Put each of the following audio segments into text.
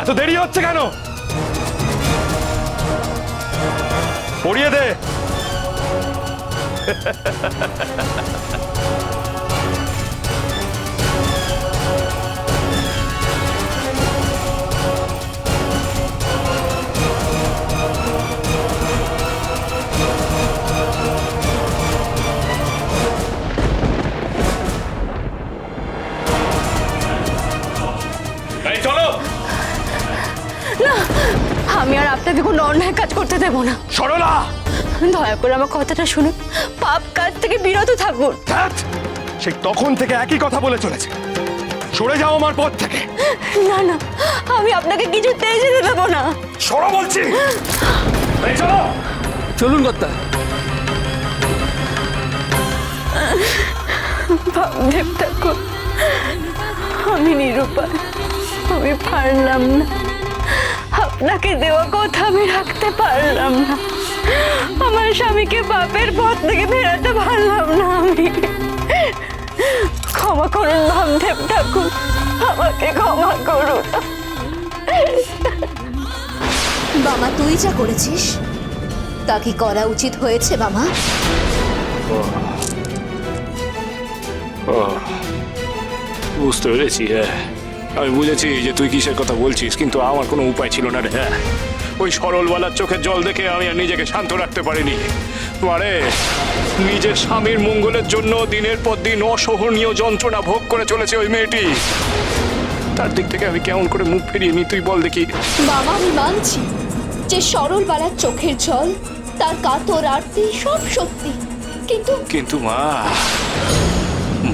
এত দেরি হচ্ছে কেন? পড়িয়ে দে। চলো। না, আমি আর আপনাকে কোনো অন্যায় কাজ করতে দেব না। সরলা, দয়া করে আমার কথাটা শুনুন, পাপ কাজ থেকে বিরত থাকুন। সেই তখন থেকে একই কথা বলে চলেছে। সরে যাও আমার পথ থেকে। না না, আমি আপনাকে কিছুতেই যেতে দেব না। সরো বলছি। চলো। চলুন কর্তা। বামদেব ঠাকুর, আমি নিরুপায়, আমি পারলাম না। আপনাকে দেওয়া কথা আমি রাখতে পারলাম না। আমার স্বামীকে পাপের পথ থেকে ফেরাতে পারলাম না আমি। ক্ষমা করুন বামদেব ঠাকুর, আমাকে ক্ষমা করুন। বামা, তুই যা করেছিস তা কি করা উচিত হয়েছে বামা? বুঝতে পেরেছি। হ্যাঁ, আমি বুঝেছি যে তুই কিসের কথা বলছিস, কিন্তু আমার কোনো উপায় ছিল না রে। হ্যাঁ, ওই সরলবালার চোখের জল দেখে আমি আর নিজেকে শান্ত রাখতে পারিনি। মানে নিজের স্বামীর মঙ্গলের জন্য দিনের পর দিন অসহনীয় যন্ত্রণা ভোগ করে চলেছে ওই মেয়েটি। তার দিক থেকে আমি কেমন করে মুখ ফিরিয়ে নি তুই বল দেখি। বাবা, আমি মানছি যে সরল বালার চোখের জল, তার কাতর আরতি সব সত্যি, কিন্তু মা,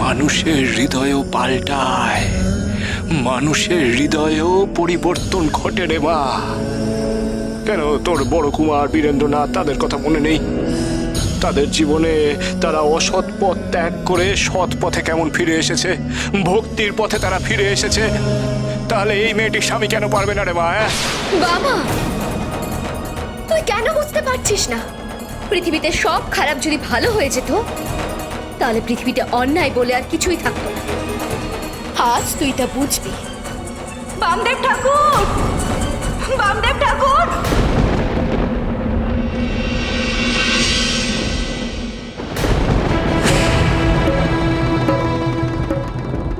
মানুষের হৃদয়ও পাল্টায়, মানুষের হৃদয়েও পরিবর্তন ঘটে রে মা। কেন তোর বড় কুমার বীরেন্দ্রনাথ, তাদের কথা মনে নেই? তাদের জীবনে তারা অসৎ পথ ত্যাগ করে সৎ পথে কেমন ফিরে এসেছে, ভক্তির পথে তারা ফিরে এসেছে। তাহলে এই মেয়েটির স্বামী কেন পারবে না রে মা? বাবা, তুই কেন বুঝতে পারছিস না? পৃথিবীতে সব খারাপ যদি ভালো হয়ে যেত, তাহলে পৃথিবীতে অন্যায় বলে আর কিছুই থাকতো না। আজ তুই তা বুঝবি। বামদেব ঠাকুর, বামদেব ঠাকুর,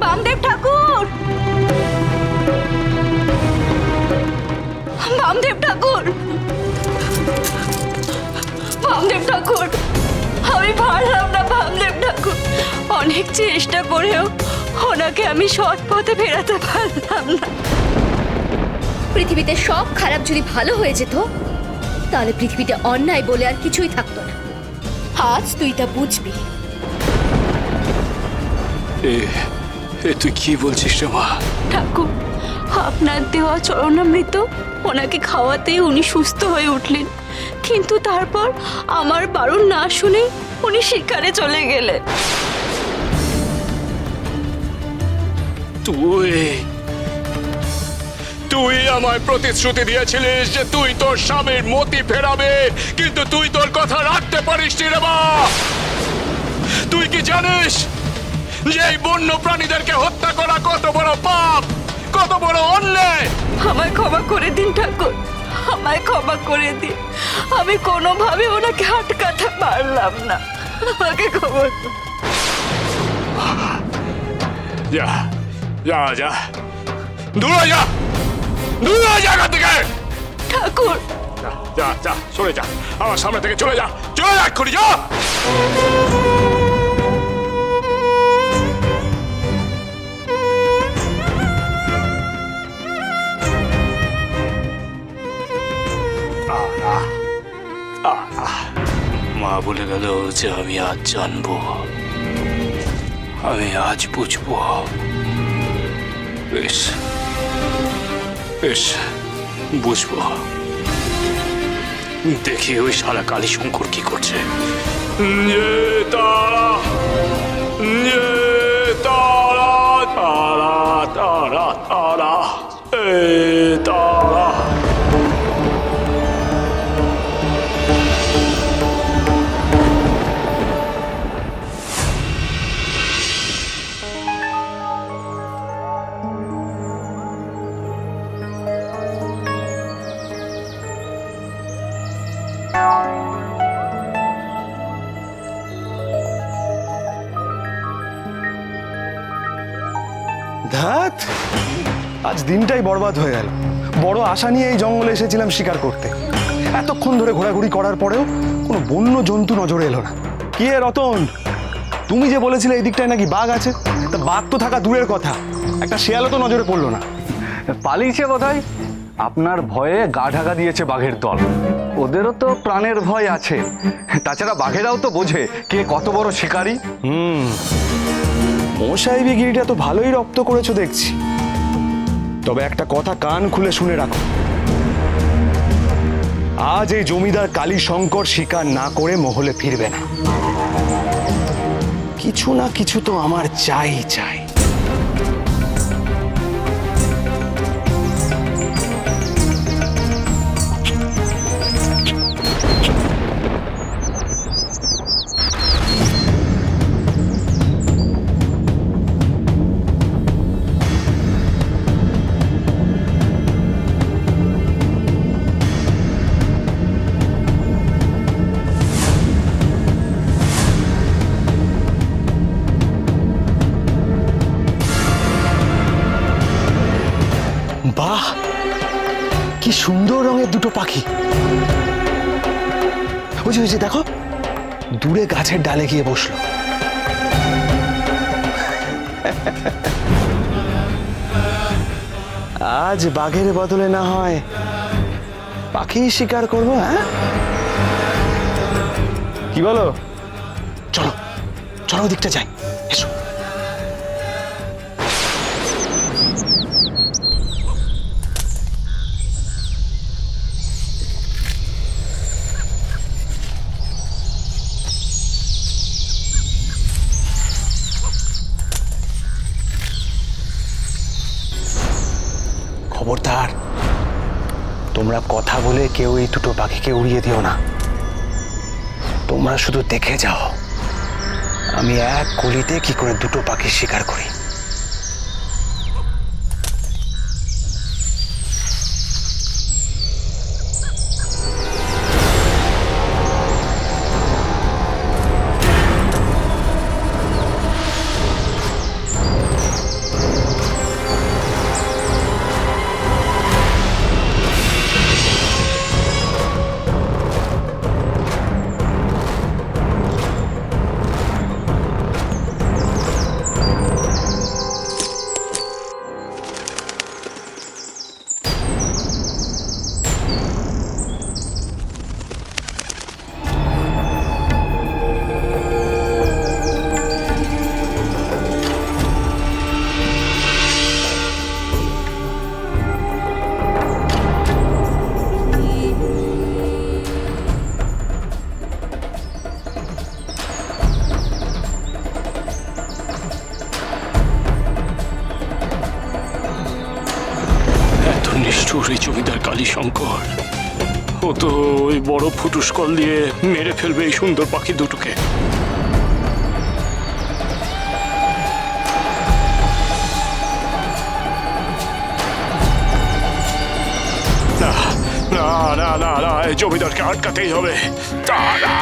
বামদেব ঠাকুর, বামদেব ঠাকুর, বামদেব ঠাকুর, আমি পারলাম না বামদেব ঠাকুর। অনেক চেষ্টা করেও ওনাকে আমি সৎ পথে ফেরাতে পারলাম না। পৃথিবীতে সব খারাপ যদি ভালো হয়ে যেত, তাহলে পৃথিবীতে অন্যায় বলে আর কিছুই থাকতো না। আজ তুই তা বুঝবি। তুই কি বলছিস রে মা? ঠাকুর, আপনার দেওয়া চরণামৃত ওনাকে খাওয়াতেই উনি সুস্থ হয়ে উঠলেন, কিন্তু তারপর আমার বারণ না শুনে উনি শিকারে চলে গেলেন। তুই আমায় প্রতিশ্রুতি দিয়েছিলিস যে তুই তোর স্বামীর মতি ফেরাবে, কিন্তু তুই তোর কথা রাখতে পারিস নি রে মা। তুই কি জানিস যে এই বন্য প্রাণীদেরকে হত্যা করা কত বড় পাপ, কত বড় অন্যায়? আমায় ক্ষমা করে দিন ঠাকুর, আমায় ক্ষমা করে দিন। আমি কোনোভাবে ওনাকে আটকাতে পারলাম না, আমাকে ক্ষমা করুন। যা যা যা, দূরে যা, দূরে যা এখান থেকে। ঠাকুর, যা যা যা, সরে যা, আমার সামনে থেকে চলে যা, চলে যা এক্ষুনি, যা। মা বলে গেল যে আমি আজ জানবো, আমি আজ বুঝবো। বেশ বেশ, বুঝবো। দেখি ওই শালা কালী শঙ্কর কি করছে। তারা তারা তারা তারা তারা তারা। আজ দিনটাই বরবাদ হয়ে গেল। বড় আশা নিয়ে এই জঙ্গলে এসেছিলাম শিকার করতে, এতক্ষণ ধরে ঘোরাঘুরি করার পরেও কোনো বন্য জন্তু নজরে এলো না। কি রে রতন, তুমি যে বলেছিলে এই দিকটায় নাকি বাঘ আছে, তা বাঘ তো থাকা দূরের কথা, একটা শেয়ালও তো নজরে পড়লো না। পালিয়েছে বোধহয়, আপনার ভয়ে গা ঢাকা দিয়েছে বাঘের দল। ওদেরও তো প্রাণের ভয় আছে, তাছাড়া বাঘেরাও তো বোঝে কে কত বড় শিকারী। মশাইবি গিরিটা তো ভালোই রপ্ত করেছো দেখছি। তবে একটা কথা কান খুলে শুনে রাখো, আজ এই জমিদার কালী শঙ্কর শিকার না করে মহলে ফিরবে না। কিছু না কিছু তো আমার চাই চাই। বাহ, কি সুন্দর রঙের দুটো পাখি। ওই যে দেখো, দূরে গাছের ডালে গিয়ে বসলো। আজ বাঘের বদলে না হয় পাখি শিকার করবো। হ্যাঁ, কি বলো? চলো চলো, ওদিকটা যাই, এসো। খবরদার, তোমরা কথা বলে কেউ এই দুটো পাখিকে উড়িয়ে দিও না। তোমরা শুধু দেখে যাও আমি এক গুলিতে কি করে দুটো পাখি শিকার করি। নিষ্ঠুর এই জমিদার কালী শঙ্কর, ও তো ওই বড় ফুটুসকল দিয়ে মেরে ফেলবে এই সুন্দর পাখি দুটোকে। না না না না না, এই জমিদারকে আটকাতেই হবে। দাদা,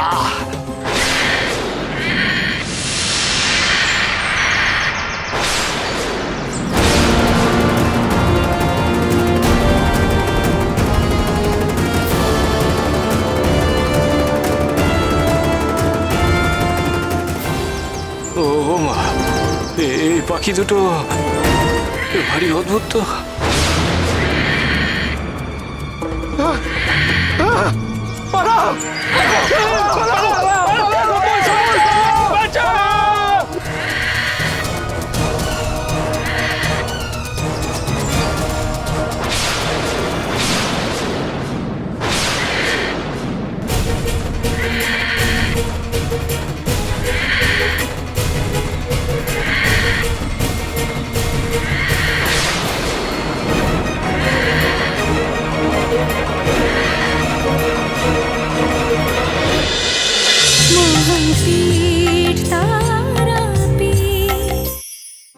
ও মা, এই পাখি দুটো ভারী অদ্ভুত তো। পালাও! পালাও!